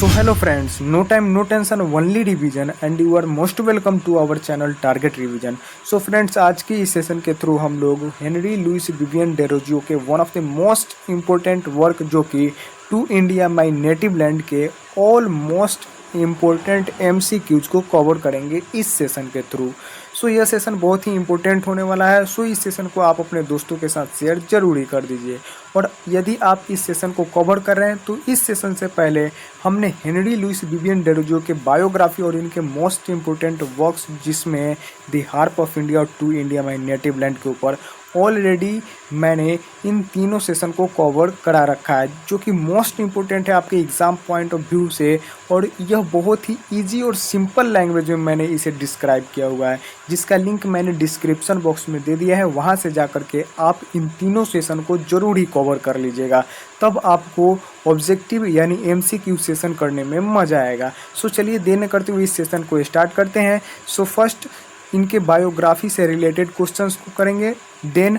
So hello friends, no time, no tension, only revision and you are most welcome to our channel Target Revision. So friends, आज की इस session के through हम लोग Henry Louis Vivian Derozio के one of the most important work जो कि to India my native land के ऑलमोस्ट इम्पोर्टेंट MCQs को कवर करेंगे इस सेशन के थ्रू। सो यह सेशन बहुत ही इम्पोर्टेंट होने वाला है। सो इस सेशन को आप अपने दोस्तों के साथ शेयर जरूर ही कर दीजिए। और यदि आप इस सेशन को कवर कर रहे हैं तो इस सेशन से पहले हमने हेनरी लुइस विवियन डेरोजियो के बायोग्राफी और इनके मोस्ट इम्पोर्टेंट वर्क्स जिसमें द हार्प ऑफ इंडिया और to India my native land के ऊपर ऑलरेडी मैंने इन तीनों सेशन को कवर करा रखा है, जो कि मोस्ट इम्पोर्टेंट है आपके एग्ज़ाम पॉइंट ऑफ व्यू से। और यह बहुत ही इजी और सिंपल लैंग्वेज में मैंने इसे डिस्क्राइब किया हुआ है, जिसका लिंक मैंने डिस्क्रिप्शन बॉक्स में दे दिया है। वहां से जा कर के आप इन तीनों सेशन को ज़रूर ही कवर कर लीजिएगा, तब आपको ऑब्जेक्टिव यानी MCQ सेशन करने में मज़ा आएगा। सो चलिए देर न करते हुए इस सेशन को स्टार्ट करते हैं। सो फर्स्ट इनके बायोग्राफी से रिलेटेड क्वेश्चंस को करेंगे, then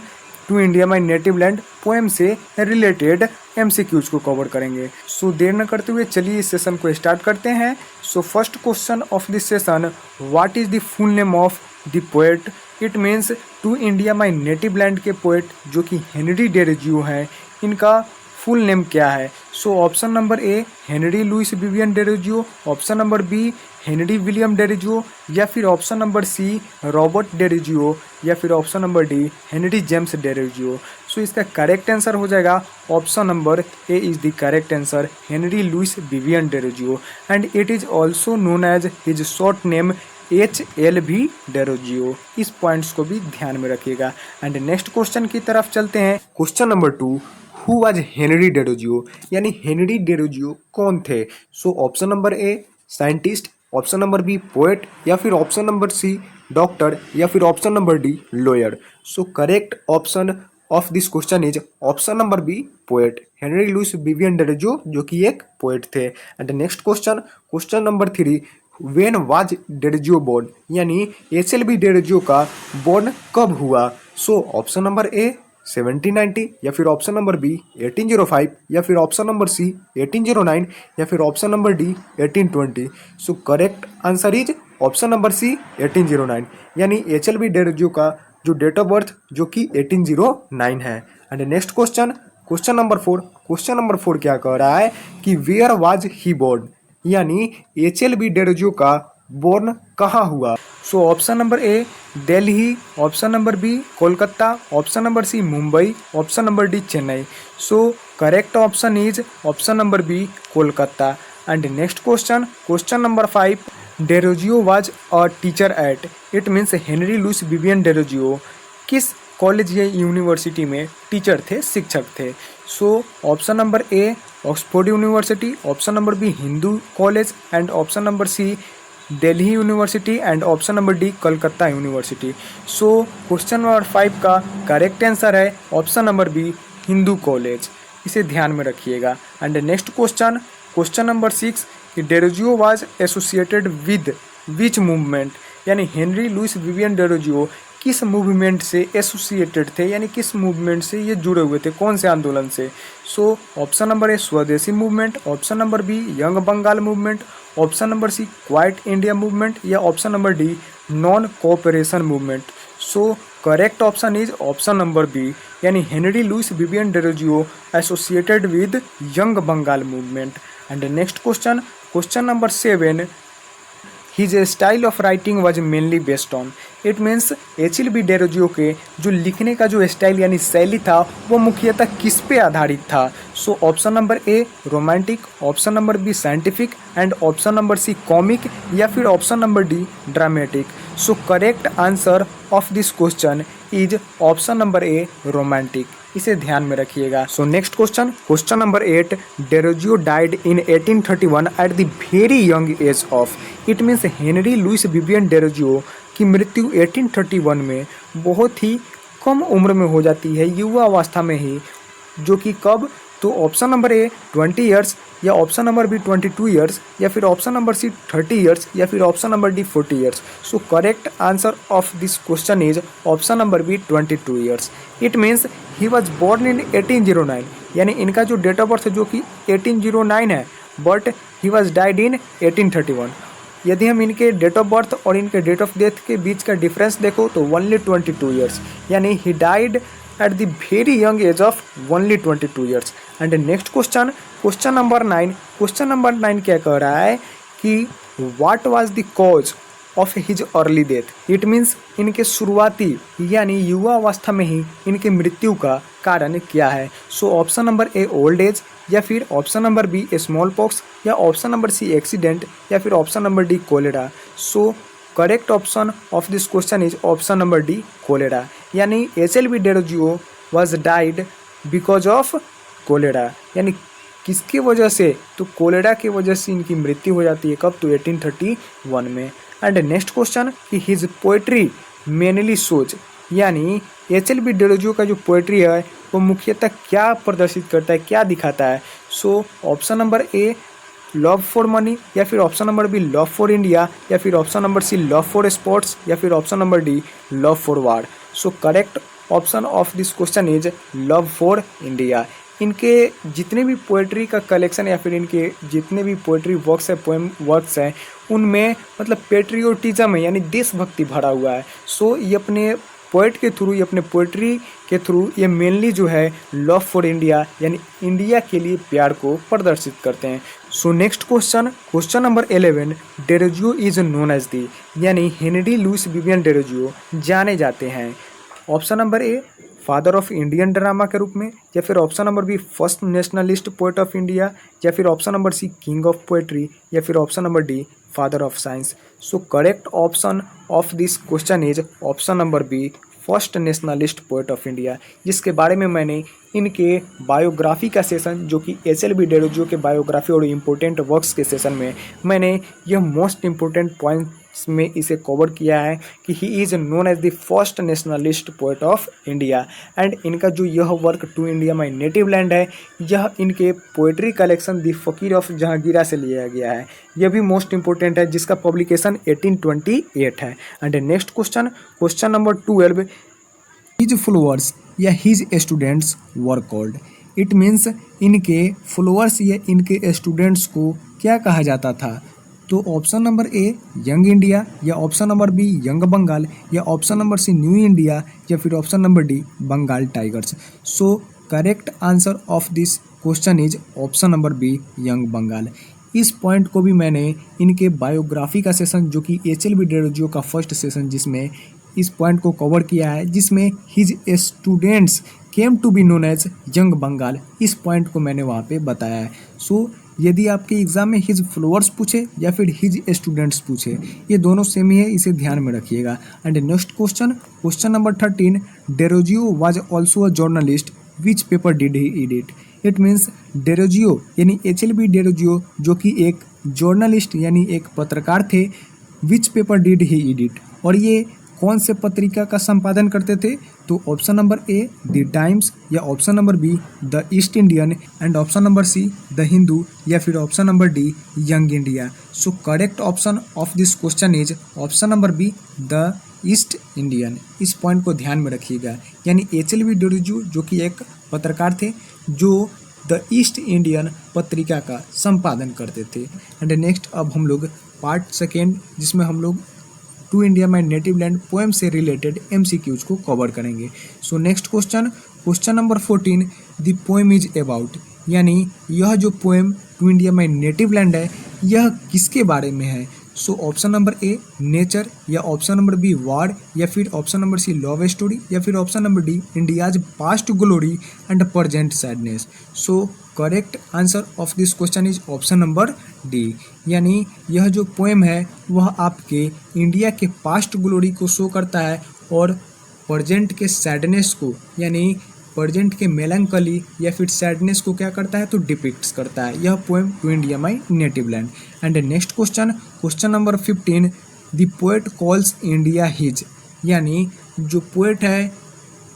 to India my native land poem से रिलेटेड MCQs को कवर करेंगे। सो देर न करते हुए चलिए इस सेशन को स्टार्ट करते हैं। So first question of this session, what is the full name of the poet? It means to India my native land के पोएट जो कि हेनरी डेरोजियो हैं, इनका फुल नेम क्या है? सो option number A Henry Louis Vivian Derozio, option number B Henry William Derozio, या फिर option number C Robert Derozio, या फिर option number D Henry James Derozio. So इसका करेक्ट आंसर हो जाएगा option number A is the correct answer, Henry Louis Vivian Derozio, and it is also known as his short name HLV Derozio. इस points को भी ध्यान में रखिएगा। एंड नेक्स्ट क्वेश्चन की तरफ चलते हैं। Question number 2, who was Henry Derozio, यानी हेनरी डेरोजियो कौन थे? So option number A scientist, option number B poet, या फिर ऑप्शन नंबर सी डॉक्टर, या फिर option number D lawyer. So correct option of this question is option number B poet, Henry Louis Vivian Derozio जो कि एक poet थे। And next question, question number 3, when was Derozio born, यानी HLV Derozio का born कब हुआ? So option number ए 1790, या फिर ऑप्शन नंबर बी 1805, या फिर ऑप्शन नंबर सी 1809, या फिर option number D 1820। So correct answer is option number C 1809, यानी HLV डेरोजियो का जो डेट ऑफ बर्थ जो कि 1809 है। And next question, question number 4, question number 4 क्या कह रहा है कि वेयर वाज ही बोर्न, यानी HLV डेरोजियो का बोर्न कहाँ हुआ? So option number A Delhi, option number B Kolkata, option number C Mumbai, option number D Chennai. So correct option is option number B Kolkata. And next question, question number 5, Derozio was a teacher at, it means Henry Louis Vivian Derozio किस college या university में teacher थे, शिक्षक थे? So option number A Oxford university, option number B Hindu college, and option number C Delhi university, and option number D Calcutta university. So question number 5 का correct answer है option number B Hindu college. इसे ध्यान में रखिएगा। And next question, question number 6, कि Derozio was associated with which movement, यानी Henry Louis Vivian Derozio किस movement से एसोसिएटेड थे, यानी किस मूवमेंट से ये जुड़े हुए थे, कौन से आंदोलन से? सो option number A Swadeshi movement, option number B young Bengal movement, option number C quit India movement, या option number D non cooperation movement. So correct option is option number B, यानी Henry Louis Vivian Derozio associated with young Bengal movement. And next question, question number 7, his style of writing was mainly based on, it means HLV Derozio के जो लिखने का जो style यानी शैली था वो मुख्यतः किस पे आधारित था? So option number A romantic, option number B scientific, and option number C comic, या फिर option number D dramatic. So correct answer of this question is option number A romantic. इसे ध्यान में रखिएगा। So next question, question number 8, Derozio died in 1831 at the very young age of, it means Henry Louis Vivian Derozio की मृत्यु 1831 में बहुत ही कम उम्र में हो जाती है, युवा अवस्था में ही, जो कि कब? तो ऑप्शन नंबर ए 20 ईयर्स, या ऑप्शन नंबर बी 22 ईयर्स, या फिर ऑप्शन नंबर सी 30 ईयर्स, या फिर option number D 40 years. So correct answer of this question is option number B 22 years. It means he was born in 1809, यानी इनका जो date of birth जो कि 1809 है but he was died in 1831। यदि हम इनके डेट ऑफ बर्थ और इनके डेट ऑफ डेथ के बीच का डिफरेंस देखो तो ओनली 22 ईयर्स, यानी he died eight the very young age of only 22 years. And next question, question number 9। Question number 9 क्या कह रहा है कि what was the cause of his early death. It means इनके शुरुआती यानी युवा अवस्था में ही इनके मृत्यु का कारण क्या है। सो option number A old age, या फिर option number B smallpox, या ऑप्शन नंबर सी एक्सीडेंट, या फिर option number D cholera. So correct option of this question is option number D cholera, यानी HLB Derozio was died because of cholera. यानी किसकी वजह से, तो cholera की वजह से इनकी मृत्यु हो जाती है। कब, तो 1831 में। एंड नेक्स्ट क्वेश्चन कि हिज पोएट्री मेनली सोच, यानी HLB डेरोजियो का जो पोएट्री है वो मुख्यतः क्या प्रदर्शित करता है, क्या दिखाता है। सो option number A love for money, या फिर option number B love for India, या फिर option number C love for sports, या फिर option number D love for war. So correct option of this question is love for India. इनके जितने भी poetry का कलेक्शन या फिर इनके जितने भी पोएट्री वर्क्स है, पोएम वर्क्स हैं, उनमें मतलब पेट्रियोटिज्म है, यानी देशभक्ति भरा हुआ है। सो ये अपने पोएट के थ्रू, ये अपने पोएट्री के थ्रू ये मेनली जो है लव फॉर इंडिया यानी इंडिया के लिए प्यार को प्रदर्शित करते हैं। So next question, question number 11। Derozio is known as the, यानी हेनरी लुइस विवियन डेरोजियो जाने जाते हैं। Option number A father of Indian drama के रूप में, या फिर option number B first nationalist poet of India, या फिर option number C king of poetry, या फिर option number D father of science. So correct option of this question is option number B first nationalist poet of India, जिसके बारे में मैंने इनके biography का सेशन, जो कि HLB डेरोजियो के बायोग्राफी और इम्पोर्टेंट वर्क्स के सेशन में मैंने यह मोस्ट इम्पोर्टेंट पॉइंट्स में इसे कवर किया है कि he is known as the first nationalist poet of India. And इनका जो यह work to India my native land है, यह इनके poetry collection the fakir of Jahangira से लिया गया है। यह भी मोस्ट इंपॉर्टेंट है, जिसका पब्लिकेशन 1828 है। And next question, question number 12। His followers या his students were called. It means इनके फॉलोअर्स या इनके स्टूडेंट्स को क्या कहा जाता था। तो option number A young India, या option number B young Bengal, या option number C new India, या फिर option number D Bengal tigers. So correct answer of this question is option number B young Bengal. इस पॉइंट को भी मैंने इनके बायोग्राफी का सेशन, जो कि HLB डेरोजियो का फर्स्ट सेशन, जिसमें इस पॉइंट को कवर किया है, जिसमें his students came to be known as young Bengal, इस पॉइंट को मैंने वहाँ पे बताया है। सो यदि आपके एग्जाम में हिज फॉलोअर्स पूछे या फिर हिज स्टूडेंट्स पूछे, ये दोनों सेम ही है, इसे ध्यान में रखिएगा। And next question, question number 13। Derozio was also a journalist, which paper did he edit. It means Derozio यानी HLB डेरोजियो जो कि एक जर्नलिस्ट यानी एक पत्रकार थे, विच पेपर डिड ही एडिट, और ये कौन से पत्रिका का संपादन करते थे। तो option number A the Times, या option number B the East Indian, and option number C the Hindu, या फिर option number D young India. So correct option of this question is option number B the East Indian. इस point को ध्यान में रखिएगा, यानी HLB Derozio जो कि एक पत्रकार थे जो द ईस्ट इंडियन पत्रिका का संपादन करते थे। एंड नेक्स्ट अब हम लोग पार्ट सेकेंड, जिसमें हम लोग to India my native land poem से रिलेटेड MCQs को कवर करेंगे। So next question, question number 14। The poem is about, यानी यह जो poem to India my native land है, यह किसके बारे में है। सो ऑप्शन नंबर ए नेचर, या ऑप्शन नंबर बी वार, या फिर option number C love story, या फिर option number D India's past glory and present sadness. So correct answer of this question is option number D, यानी यह जो poem है वह आपके इंडिया के पास्ट ग्लोरी को शो करता है और प्रेजेंट के सैडनेस को, यानी प्रेजेंट के मेलंकली या फिर सैडनेस को क्या करता है, तो डिपिक्ट्स करता है यह poem to India my native land. And next question, question number 15। The poet calls India his, यानी जो पोएट है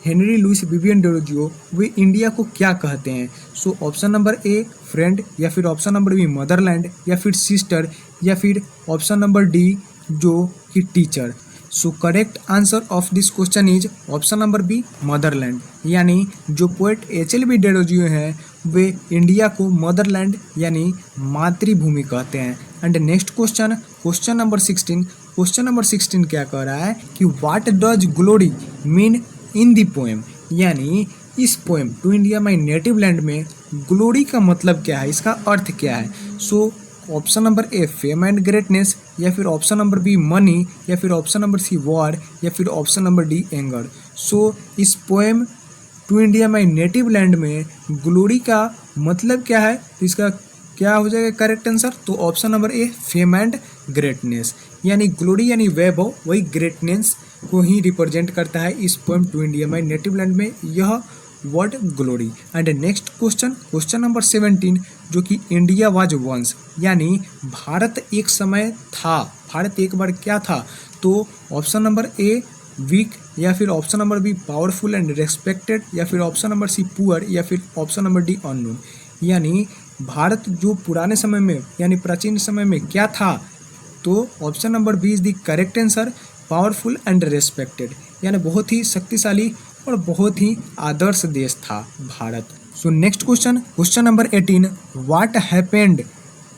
हेनरी लुइस विवियन डेरोजियो, वे इंडिया को क्या कहते हैं। So option number A friend, या फिर ऑप्शन नंबर बी मदरलैंड, या फिर सिस्टर, या फिर ऑप्शन नंबर डी जो कि teacher. So correct answer of this question is option number B motherland. यानी जो पोएट एच.एल.बी. डेरोजियो है वे इंडिया को मदरलैंड यानी मातृभूमि कहते हैं। And next question, question number 16। Question number 16 क्या कह रहा है कि what does glory mean in the poem. यानी इस poem to India my native land में ग्लोरी का मतलब क्या है, इसका अर्थ क्या है। सो option number A fame and greatness, या फिर ऑप्शन नंबर बी मनी, या फिर ऑप्शन नंबर सी वॉर, या फिर option number D anger. So इस poem to India my native land में ग्लोरी का मतलब क्या है, तो इसका क्या हो जाएगा करेक्ट आंसर। तो option number A fame and greatness, यानी ग्लोरी यानी वैभव, वही ग्रेटनेस को ही रिप्रेजेंट करता है इस poem to India my native land में यह word glory. And next question, question number 17, जो कि इंडिया वाज वंस, यानी भारत एक समय था, भारत एक बार क्या था। तो ऑप्शन नंबर ए वीक, या फिर option number B powerful and respected, या फिर ऑप्शन नंबर सी पुअर, या फिर ऑप्शन नंबर डी अननोन। यानी भारत जो पुराने समय में यानी प्राचीन समय में क्या था, तो option number B is the correct answer, powerful and respected, यानी बहुत ही शक्तिशाली और बहुत ही आदर्श देश था Bharat. So next question, question number 18, what happened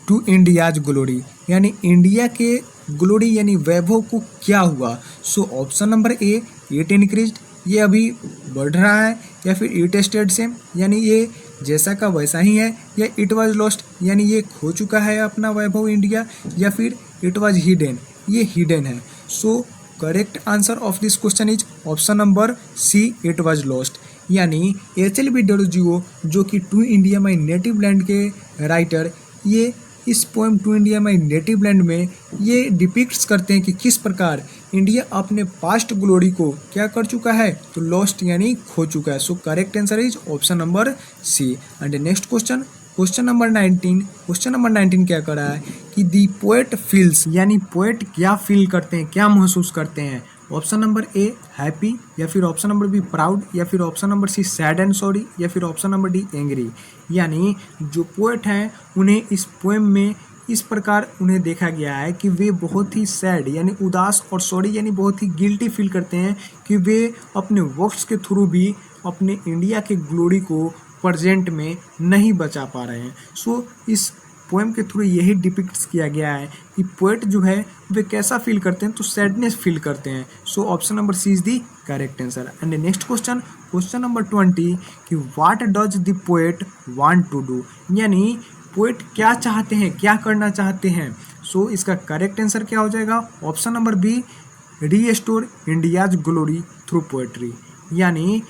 to India's glory. यानी इंडिया के ग्लोरी यानी वैभव को क्या हुआ। So option number A it increased, ये अभी बढ़ रहा है, या फिर इट स्टेड सेम, यानी ये जैसा का वैसा ही है, या इट वाज लॉस्ट, यानी ये खो चुका है अपना वैभव इंडिया, या फिर इट वाज हिडन, ये हिडन है। So correct answer of this question is option number C it was lost. यानी एच.एल.बी. डेरोजियो जो कि to India my native land के राइटर, ये इस poem to India my native land में ये डिपिक्ट्स करते हैं कि किस प्रकार इंडिया अपने पास्ट ग्लोरी को क्या कर चुका है, तो लॉस्ट यानी खो चुका है। So correct answer is option number C. And next question, question number 19। Question number 19 क्या कर रहा है कि दी पोएट फील्स, यानी पोएट क्या फील करते हैं, क्या महसूस करते हैं। ऑप्शन नंबर ए हैप्पी, या फिर ऑप्शन नंबर बी प्राउड, या फिर option number C sad and sorry, या फिर ऑप्शन नंबर डी एंग्री। यानी जो पोएट हैं उन्हें इस पोएम में इस प्रकार उन्हें देखा गया है कि वे बहुत ही सैड यानी उदास, और सॉरी यानी बहुत ही गिल्टी फील करते हैं कि वे अपने वर्क्स के थ्रू भी अपने इंडिया के ग्लोरी को प्रेजेंट में नहीं बचा पा रहे हैं। सो इस पोएम के थ्रू यही डिपिक्ट्स किया गया है कि पोएट जो है वे कैसा फील करते हैं, तो सैडनेस फील करते हैं। So option number C is the correct answer. And next question, question number 20 कि what does the poet want to do. यानी पोएट क्या चाहते हैं, क्या करना चाहते हैं। सो इसका करेक्ट आंसर क्या हो जाएगा, option number B restore India's glory through poetry. यानी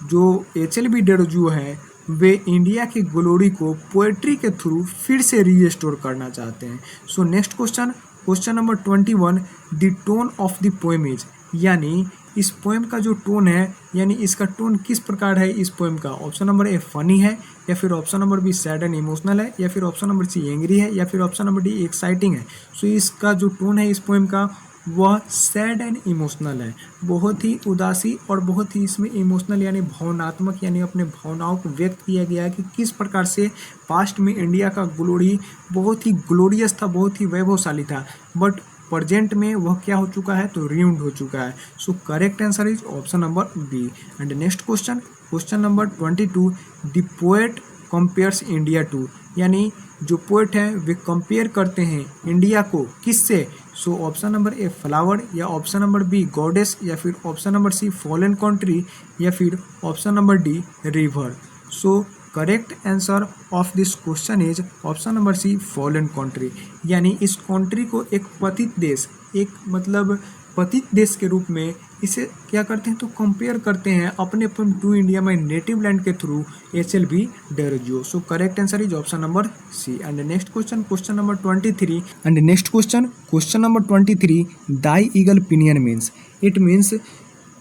जो एच.एल.बी. डेरोजियो है वे इंडिया की ग्लोरी को पोएट्री के थ्रू फिर से रीस्टोर करना चाहते हैं। So next question, question number 21, the tone of the poem is. यानी इस पोएम का जो टोन है, यानी इसका टोन किस प्रकार है इस पोएम का। ऑप्शन नंबर ए फनी है, या फिर option number B sad and emotional है, या फिर ऑप्शन नंबर सी एंग्री है, या फिर ऑप्शन नंबर डी एक्साइटिंग है। सो इसका जो टोन है इस पोएम का वह सैड एंड इमोशनल है, बहुत ही उदासी और बहुत ही इसमें इमोशनल यानी भावनात्मक, यानी अपने भावनाओं को व्यक्त किया गया है कि किस प्रकार से पास्ट में इंडिया का ग्लोरी बहुत ही ग्लोरियस था, बहुत ही वैभवशाली था, बट प्रेजेंट में वह क्या हो चुका है, तो रियून्ड हो चुका है। So correct answer is option number B. And next question, question number 22, the poet compares India to. यानी जो पोएट है वे कंपेयर करते हैं इंडिया को किससे। So option number A flower, या ऑप्शन नंबर बी गॉडेस, या फिर option number C foreign country, या फिर option number D river. So correct answer of this question is option number C foreign country. यानी इस country को एक पतित देश, एक मतलब पतित देश के रूप में इसे क्या करते हैं, तो कंपेयर करते हैं अपने to India my native land के through HLB. Derozio. So correct answer is option number C. And next question, question number 23। And next question, question number 23, thy eagle pinion means. It means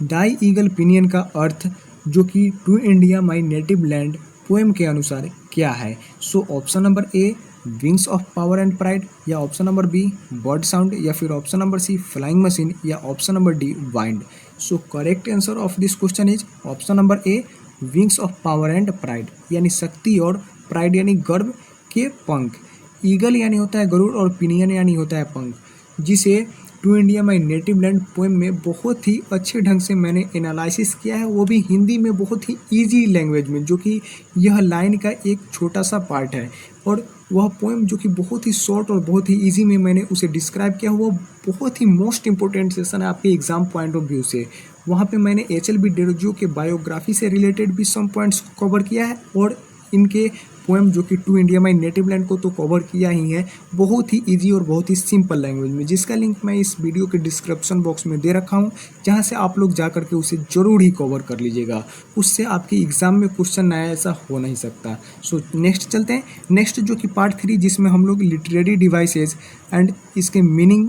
thy eagle pinion का अर्थ जो कि to India my native land poem के अनुसार क्या है। सो option number A wings of power and pride, या option number B bird sound, या फिर option number C flying machine, या option number D wind. So correct answer of this question is option number A wings of power and pride, यानी शक्ति और pride यानी गर्व के पंख। ईगल यानी होता है गरुड़, और पिनियन यानी होता है पंख, जिसे to India my native land poem में बहुत ही अच्छे ढंग से मैंने एनालिसिस किया है, वो भी हिंदी में बहुत ही ईजी लैंग्वेज में, जो कि यह लाइन का एक छोटा सा पार्ट है। और वह पोएम जो कि बहुत ही शॉर्ट और बहुत ही ईजी में मैंने उसे डिस्क्राइब किया, वो बहुत ही मोस्ट इंपॉर्टेंट सेशन है आपके एग्जाम पॉइंट ऑफ व्यू से। वहाँ पे मैंने एच.एल.बी. डेरोजियो के बायोग्राफी से रिलेटेड भी सम पॉइंट्स को कवर किया है, और इनके पोएम जो कि to India my native land को तो कवर किया ही है बहुत ही इजी और बहुत ही सिंपल लैंग्वेज में, जिसका लिंक मैं इस वीडियो के डिस्क्रिप्शन बॉक्स में दे रखा हूँ, जहाँ से आप लोग जा करके उसे ज़रूर ही कवर कर लीजिएगा। उससे आपके एग्जाम में क्वेश्चन आया ऐसा हो नहीं सकता। सो नेक्स्ट चलते हैं। नेक्स्ट जो कि पार्ट 3, जिसमें हम लोग लिटरेरी डिवाइसेज एंड इसके मीनिंग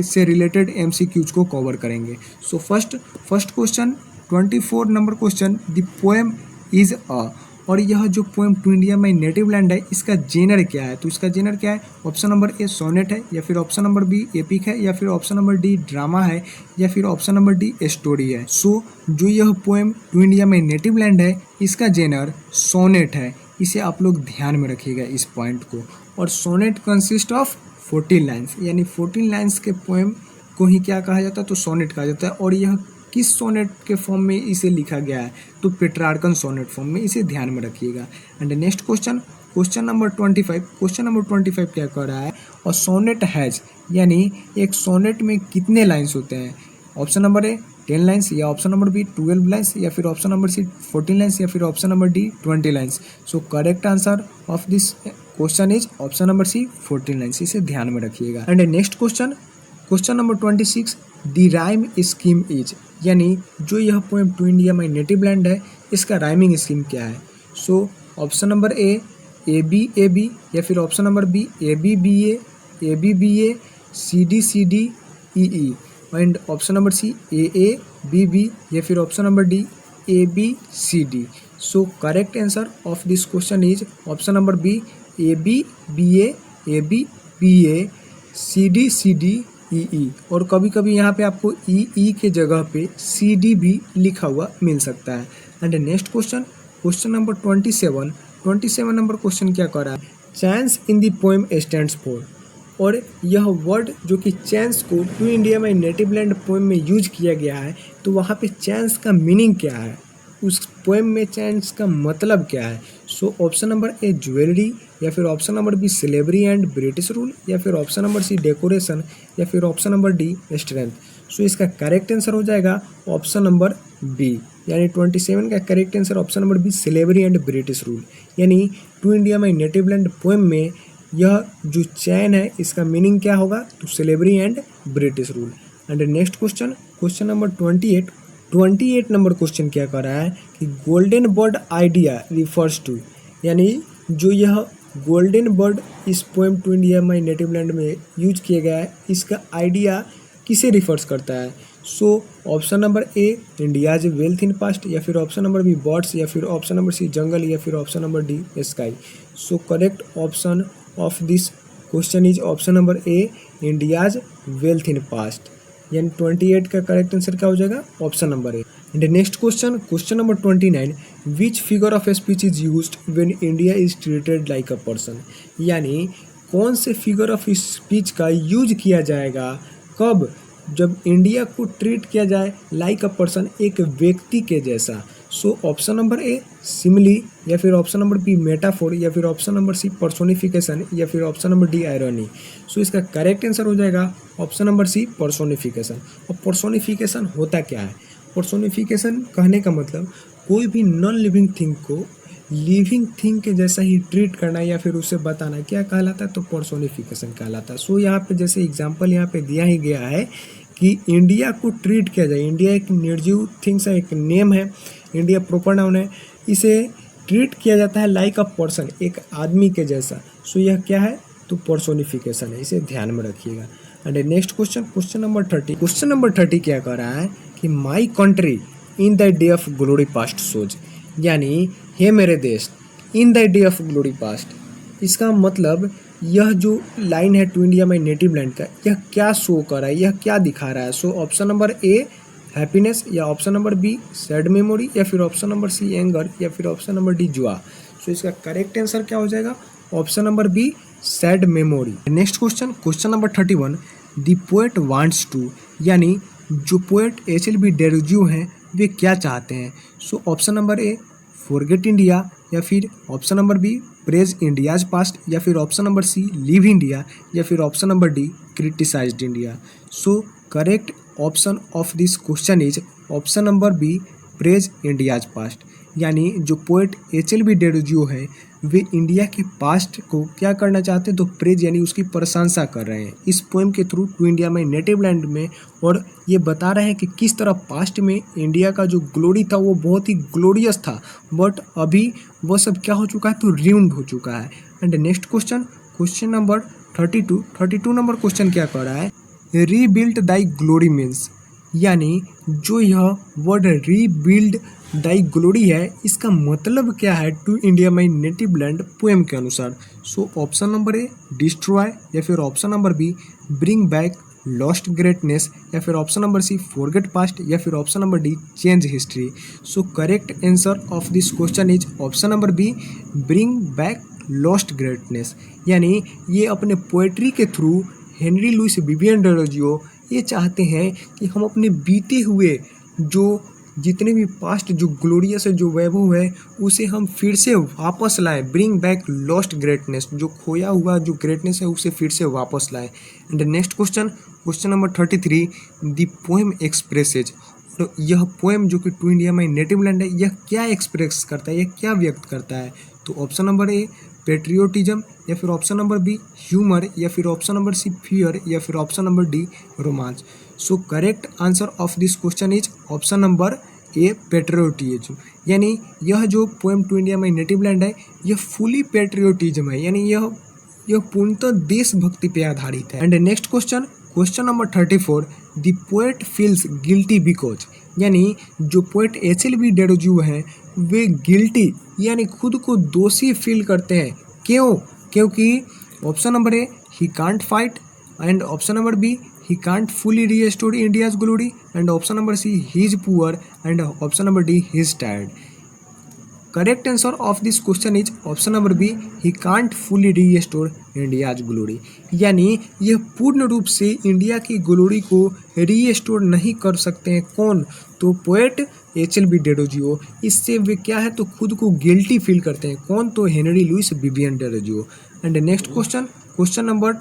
से रिलेटेड MCQs को कवर करेंगे। So first question 24 number question, the poem is a, और यह जो poem to India my native land है, इसका जेनर क्या है? तो इसका जेनर क्या है? ऑप्शन नंबर ए सोनेट है, या फिर ऑप्शन नंबर बी एपिक है, या फिर ऑप्शन नंबर डी ड्रामा है, या फिर ऑप्शन नंबर डी स्टोरी है। सो जो यह poem to India my native land है, इसका जेनर सोनेट है। इसे आप लोग ध्यान में रखिएगा इस पॉइंट को। और सोनेट कंसिस्ट ऑफ 14 लाइन्स, यानी 14 लाइन्स के पोएम को ही क्या कहा जाता है? तो सोनेट कहा जाता है। और यह किस सोनेट के फॉर्म में इसे लिखा गया है? तो पेट्रार्कन सोनेट फॉर्म में, इसे ध्यान में रखिएगा। And next question number 25। Question number 25 क्या कह रहा है? और सोनेट हैज, यानी एक सोनेट में कितने लाइन्स होते हैं? ऑप्शन नंबर ए 10 लाइन्स, या ऑप्शन नंबर बी 12 लाइन्स, या फिर ऑप्शन नंबर सी 14 लाइन्स, या फिर ऑप्शन नंबर डी 20 लाइन्स। सो correct answer of this question is option number C 14 lines. इसे ध्यान में रखिएगा। And next question number 26, the rhyme scheme is, यानी जो यह poem to India my native land है, इसका राइमिंग स्कीम क्या है? सो option number A B A B, या फिर option number B A B B A C D E E, and option number C A B, या फिर option number D ABCD। So correct answer of this question is option number B ABBA CDE। और कभी कभी यहाँ पे आपको ई के जगह पे CD भी लिखा हुआ मिल सकता है। And next question number 27 number question क्या कर रहा है? Chance in the poem stands for, और यह वर्ड जो कि चांस को to India my native land poem में यूज किया गया है, तो वहाँ पे चांस का मीनिंग क्या है? उस पोएम में चांस का मतलब क्या है? सो ऑप्शन नंबर ए ज्वेलरी, या फिर option number B slavery and British rule, या फिर ऑप्शन नंबर सी डेकोरेशन, या फिर option number D strength. So इसका करेक्ट आंसर हो जाएगा ऑप्शन नंबर बी, यानी 27 का correct answer option number B slavery and British rule. यानी to India my native land poem में यह जो चैन है, इसका मीनिंग क्या होगा? तो slavery and British rule. And next question number 28 number question क्या कर रहा है कि golden bird idea refers to, यानी जो यह गोल्डन बर्ड इस poem to India my native land में यूज किया गया है, इसका आइडिया किसे रिफर्स करता है? सो option number A India's wealth in past, या फिर ऑप्शन नंबर बी बर्ड्स, या फिर ऑप्शन नंबर सी जंगल, या फिर option number D sky. So correct option of this question is option number A India's wealth in past, यानी 28 का correct answer क्या हो जाएगा? Option number A. And next question number 29, which figure of speech is used when India is treated like a person, यानी कौन से figure of speech का use किया जाएगा कब? जब इंडिया को ट्रीट किया जाए लाइक अ पर्सन, एक व्यक्ति के जैसा। सो ऑप्शन नंबर ए सिमिली, या फिर ऑप्शन नंबर बी मेटाफोर, या फिर ऑप्शन नंबर सी पर्सोनिफिकेशन, या फिर ऑप्शन नंबर डी आयरनी। सो इसका करेक्ट आंसर हो जाएगा ऑप्शन नंबर सी पर्सोनिफिकेशन। और पर्सोनिफिकेशन होता क्या है? पर्सोनिफिकेशन कहने का मतलब कोई भी नॉन लिविंग थिंग को लिविंग थिंग के जैसा ही ट्रीट करना, या फिर उसे बताना, क्या कहलाता है? तो पर्सोनिफिकेशन कहलाता है। सो यहाँ पे जैसे एग्जांपल यहाँ पे दिया ही गया है कि इंडिया को ट्रीट किया जाए, इंडिया एक निर्जीव थिंग्स है, एक नेम है, इंडिया प्रॉपर नाउन है, इसे ट्रीट किया जाता है लाइक अ पर्सन, एक आदमी के जैसा। सो यह क्या है? तो पर्सोनिफिकेशन है, इसे ध्यान में रखिएगा। एंड नेक्स्ट क्वेश्चन नंबर 30 क्या कह रहा है कि my country in the day of glory past shows, यानी हे मेरे देश in the day of glory past. इसका मतलब यह जो लाइन है to India my native land का, यह क्या शो कर रहा है, यह क्या दिखा रहा है? सो ऑप्शन नंबर ए हैप्पीनेस, या option number B sad memory, या फिर ऑप्शन नंबर सी एंगर, या फिर ऑप्शन नंबर डी जुआ। सो इसका करेक्ट आंसर क्या हो जाएगा? Option number B sad memory. Next question number 31, the poet wants to, यानी जो पोएट एच.एल.बी. डेरोजियो हैं वे क्या चाहते हैं। So option number A forget India, या फिर option number B praise India's past, या फिर option number C leave India, या फिर option number D criticised India. So correct option of this question is option number B praise India's past, यानी जो poet H L B. Derozio है वे India के past को क्या करना चाहते हैं, तो प्रेज यानी उसकी प्रशंसा कर रहे हैं इस पोएम के through to India my native land में। और ये बता रहे हैं कि किस तरह पास्ट में इंडिया का जो ग्लोरी था वो बहुत ही ग्लोरियस था, बट अभी वो सब क्या हो चुका है, तो रिउंड हो चुका है। And next question, question number 32 number question क्या कर रहा है, रीबिल्ड दाई ग्लोरी मीन्स, यानी जो यह वर्ड रीबिल्ड दाई ग्लोरी है इसका मतलब क्या है to India my native land poem के अनुसार। So option number A destroy, या फिर option number B bring back lost greatness, या फिर option number C forget past, या फिर option number D change history. So correct answer of this question is option number B bring back lost greatness, यानी ये अपने poetry के through Henry Louis Vivian Derozio ये चाहते हैं कि हम अपने बीते हुए जो जितने भी पास्ट जो ग्लोरियस है जो वैभव है उसे हम फिर से वापस लाएं, ब्रिंग बैक लॉस्ट ग्रेटनेस, जो खोया हुआ जो ग्रेटनेस है उसे फिर से वापस लाएं। And next question, question number 33, the poem expresses, तो यह पोएम जो कि to India my native land है यह क्या एक्सप्रेस करता है, यह क्या व्यक्त करता है। तो ऑप्शन नंबर ए पेट्रियोटिज्म, या फिर ऑप्शन नंबर बी ह्यूमर, या फिर ऑप्शन नंबर सी फियर, या फिर ऑप्शन नंबर डी रोमांच। So correct answer of this question is option number A patriotism, यानी यह जो poem to India my native land है यह फुली पेट्रियोटिज्म है, यानी यह पूर्णतः देशभक्ति पे आधारित है। And next question, question number 34, the poet feels guilty because, यानी जो पोएट एच.एल.बी. डेरोजियो हैं वे गिल्टी यानी खुद को दोषी फील करते हैं, क्यों, क्योंकि option number A he can't fight, and option number B he can't fully restore India's glory, and option number C he is poor, and option number D he is tired. Correct answer of this question is option number B he can't fully restore India's glory, यानी यह पूर्ण रूप से India की glory को restore नहीं कर सकते हैं। कौन, तो पोएट एच.एल.बी. डेरोजियो, इससे वे क्या है तो खुद को गिल्टी फील करते हैं। कौन, तो Henry Louis Vivian Derozio. And next question, question number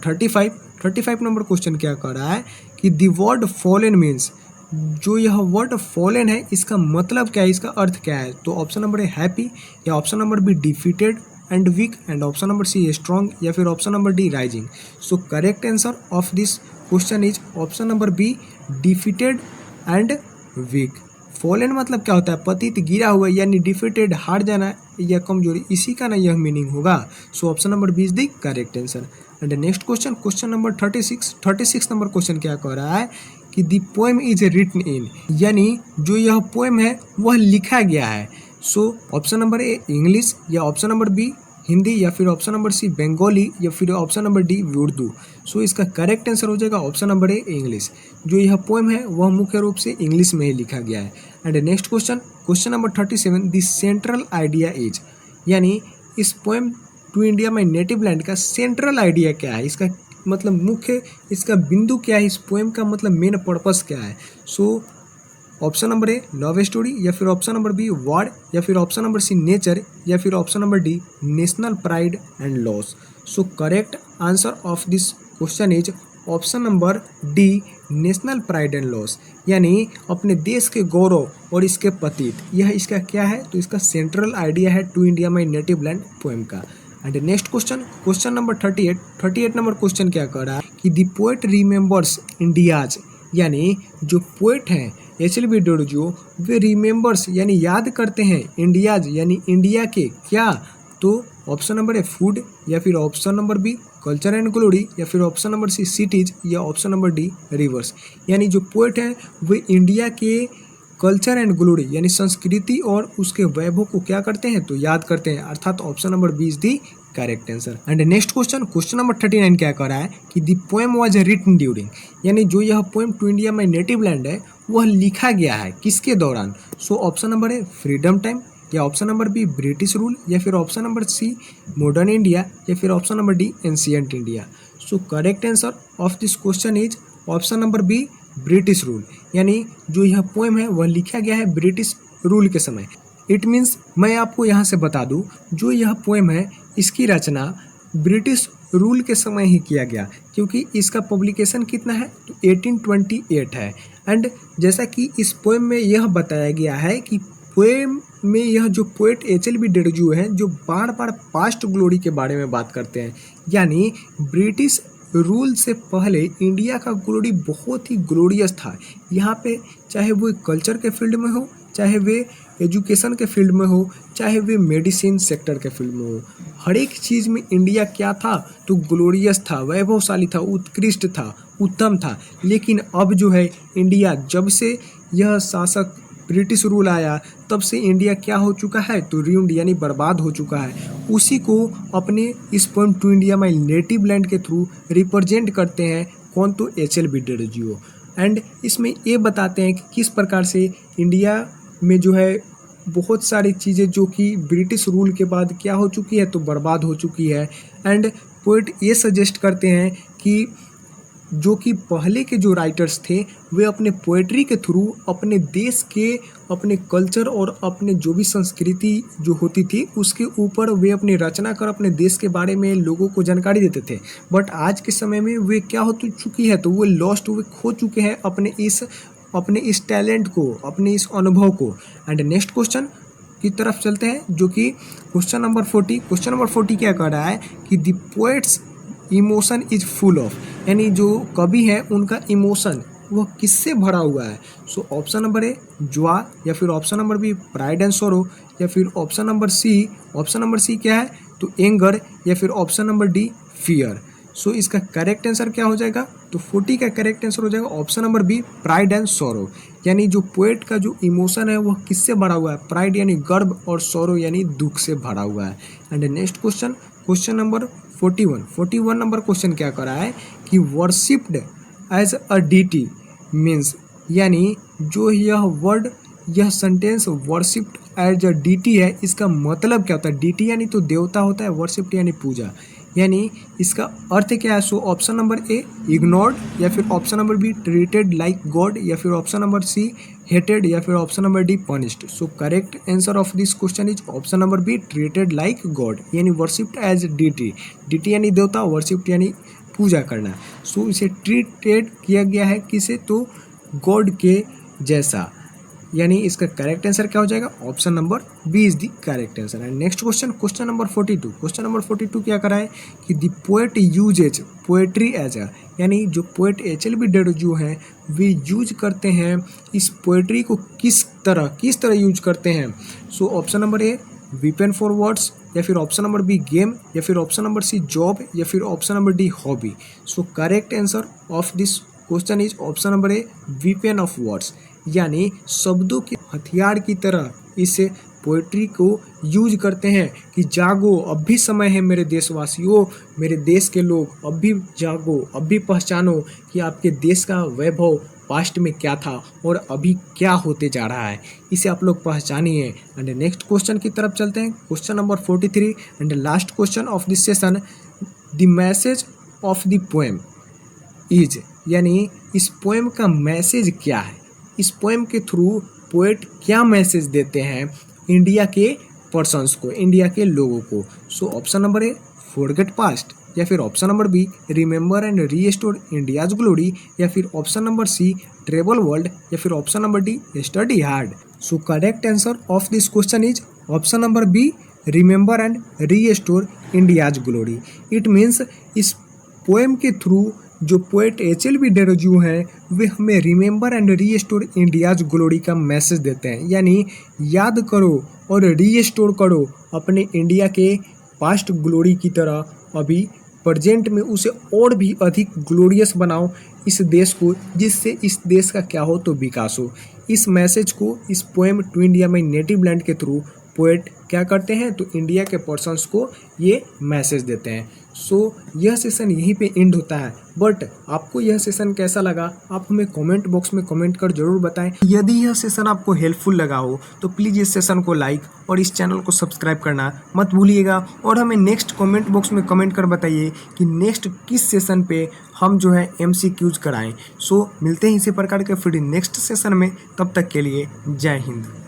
35 number question क्या कर रहा है कि द वर्ड फॉलन मीन्स, जो यह वर्ड फॉलन है इसका मतलब क्या है, इसका अर्थ क्या है। तो ऑप्शन नंबर ए हैप्पी, या option number B defeated and weak, and option number C strong, या फिर option number D rising. So correct answer of this question is option number B defeated and weak. Fallen मतलब क्या होता है, पतित गिरा हुआ, यानी डिफीटेड हार जाना या कमजोरी, इसी का ना यह मीनिंग होगा। So option number B is the correct answer. And next question, question number 36 number question क्या कह रहा है कि the poem is written in, यानी जो यह पोएम है वह लिखा गया है। सो ऑप्शन नंबर ए इंग्लिश, या ऑप्शन नंबर बी हिंदी, या फिर ऑप्शन नंबर सी बंगाली, या फिर ऑप्शन नंबर डी उर्दू। सो इसका करेक्ट आंसर हो जाएगा ऑप्शन नंबर ए इंग्लिश। जो यह पोएम है वह मुख्य रूप से इंग्लिश में ही लिखा गया है। And next question, question number 37, the central idea is, यानी इस poem to India my native land का सेंट्रल आइडिया क्या है, इसका मतलब मुख्य इसका बिंदु क्या है, इस पोएम का मतलब मेन पर्पस क्या है। सो option number A love story, या फिर ऑप्शन नंबर बी वार, या फिर ऑप्शन नंबर सी नेचर, या फिर option number D national pride and loss. So correct answer of this question is option number D national pride and loss, यानी अपने देश के गौरव और इसके पतित, यह इसका क्या है तो इसका सेंट्रल आइडिया है to India my native land poem का। And next question, question number 38 number question क्या कर रहा है कि द पोएट रिमेंबर्स इंडियाज, यानी जो पोएट हैं एच.एल.बी. डेरोजियो वे रिमेंबर्स यानी याद करते हैं इंडियाज यानी इंडिया के क्या, तो ऑप्शन नंबर ए फूड, या फिर option number B culture and glory, या फिर ऑप्शन नंबर सी सिटीज, या ऑप्शन नंबर डी रिवर्स। यानी जो पोएट हैं वे इंडिया के कल्चर एंड ग्लोरी यानी संस्कृति और उसके वैभव को क्या करते हैं तो याद करते हैं, अर्थात option number B is the correct answer. And next question, question number 39 क्या कर रहा है कि the poem was written during, यानी जो यह poem to India my native land है वह लिखा गया है किसके दौरान। So option number A freedom time, या option number B British rule, या फिर option number C modern India, या फिर option number D ancient India. So correct answer of this question is option number B, British rule. यानी जो यह poem है वह लिखा गया है ब्रिटिश रूल के समय। इट मीन्स मैं आपको यहाँ से बता दूँ, जो यह पोएम है इसकी रचना ब्रिटिश रूल के समय ही किया गया, क्योंकि इसका पब्लिकेशन कितना है तो 1828 है। एंड जैसा कि इस पोएम में यह बताया गया है कि पोएम में यह जो पोएट एच.एल.बी. डेरोजियो हैं जो बार बार पास्ट ग्लोरी के बारे में बात करते हैं, यानी ब्रिटिश रूल से पहले इंडिया का ग्लोरी बहुत ही ग्लोरियस था। यहाँ पे चाहे वो कल्चर के फील्ड में हो, चाहे वे एजुकेशन के फील्ड में हो, चाहे वे मेडिसिन सेक्टर के फील्ड में हो, हर एक चीज़ में इंडिया क्या था तो ग्लोरियस था, वैभवशाली था, उत्कृष्ट था, उत्तम था। लेकिन अब जो है इंडिया, जब से यह शासक ब्रिटिश रूल आया तब से इंडिया क्या हो चुका है तो रूइंड यानी बर्बाद हो चुका है। उसी को अपने इस poem to India my native land के थ्रू रिप्रेजेंट करते हैं कौन तो एच.एल.बी. डेरोजियो। एंड इसमें ये बताते हैं कि किस प्रकार से इंडिया में जो है बहुत सारी चीज़ें जो कि ब्रिटिश रूल के बाद क्या हो चुकी है तो बर्बाद हो चुकी है। एंड पोएट ये सजेस्ट करते हैं कि जो कि पहले के जो राइटर्स थे वे अपने पोएट्री के थ्रू अपने देश के, अपने कल्चर और अपने जो भी संस्कृति जो होती थी उसके ऊपर वे अपनी रचना कर अपने देश के बारे में लोगों को जानकारी देते थे। बट आज के समय में वे क्या हो चुकी है तो वो लॉस्ट, वे खो चुके हैं अपने इस टैलेंट को, अपने इस अनुभव को। एंड नेक्स्ट क्वेश्चन की तरफ चलते हैं जो कि क्वेश्चन नंबर 40। क्वेश्चन नंबर 40 क्या कह रहा है कि the poets emotion is full of, यानी जो कवि है उनका इमोशन वह किससे भरा हुआ है। सो ऑप्शन नंबर ए जॉय, या फिर option number B pride and sorrow, या फिर ऑप्शन नंबर सी क्या है तो एंगर, या फिर ऑप्शन नंबर डी फियर। सो इसका करेक्ट आंसर क्या हो जाएगा तो 40 का करेक्ट आंसर हो जाएगा option number B pride and sorrow. यानी जो पोएट का जो इमोशन है वह किससे भरा हुआ है, प्राइड यानी गर्व और सोरो यानी दुख से भरा हुआ है। And next question, question number 41 number question क्या कर रहा है कि worshipped as a deity means, यानी जो यह वर्ड, यह sentence worshipped as a deity है, इसका मतलब क्या होता है। डीटी यानी तो देवता होता है, वर्शिप्ड यानी पूजा, यानी इसका अर्थ क्या है। सो ऑप्शन नंबर ए इग्नोर्ड, या फिर option number be treated like God, या फिर ऑप्शन नंबर सी हेटेड, या फिर option number D punished. So correct answer of this question is option number be treated like God, यानी वर्शिप्ड एज डीटी। डीटी यानी देवता, worshipped यानी पूजा करना। सो इसे ट्रीटेड किया गया है किसे तो गॉड के जैसा, यानी इसका करेक्ट आंसर क्या हो जाएगा option number B is the correct answer. And next question, question number 42। Question number 42 क्या करा है कि the poet uses poetry as a, यानी जो पोएट एच.एल.बी. डेरोजियो हैं वे यूज करते हैं इस पोएट्री को किस तरह यूज करते हैं। So option number A weapon for words, या फिर ऑप्शन नंबर बी गेम, या फिर ऑप्शन नंबर सी जॉब, या फिर option number D hobby. So correct answer of this question is option number A weapon of words, यानी शब्दों के हथियार की तरह इस पोएट्री को यूज करते हैं कि जागो, अब भी समय है मेरे देशवासियों, मेरे देश के लोग, अब भी जागो, अब भी पहचानो कि आपके देश का वैभव पास्ट में क्या था और अभी क्या होते जा रहा है, इसे आप लोग पहचानिए। एंड नेक्स्ट क्वेश्चन की तरफ चलते हैं, question number 43 and last question of this session. The message of the poem is, यानी इस पोएम का मैसेज क्या है, इस पोएम के थ्रू पोएट क्या मैसेज देते हैं इंडिया के पर्सन्स को, इंडिया के लोगों को। So option number A forget past, या फिर option number B remember and restore India's glory, या फिर option number C travel world, या फिर option number D study hard. So correct answer of this question is option number B remember and restore India's glory. It means इस poem के through जो poet H L B. Derozio हैं वे हमें remember and restore India's glory का message देते हैं, यानी याद करो और रीस्टोर करो अपने इंडिया के पास्ट ग्लोरी की तरह, अभी प्रेजेंट में उसे और भी अधिक ग्लोरियस बनाओ इस देश को, जिससे इस देश का क्या हो तो विकास हो। इस मैसेज को इस poem to India my native land के थ्रू पोएट क्या करते हैं, तो इंडिया के पर्सन्स को ये मैसेज देते हैं। सो यह सेशन यहीं पे एंड होता है। बट आपको यह सेशन कैसा लगा, आप हमें कमेंट बॉक्स में कमेंट कर जरूर बताएं। यदि यह सेशन आपको हेल्पफुल लगा हो तो प्लीज़ इस सेशन को लाइक और इस चैनल को सब्सक्राइब करना मत भूलिएगा। और हमें नेक्स्ट कमेंट बॉक्स में कमेंट कर बताइए कि नेक्स्ट किस सेशन पे हम जो है MCQs कराएं। सो मिलते हैं इसी प्रकार के फिर नेक्स्ट सेशन में, तब तक के लिए जय हिंद।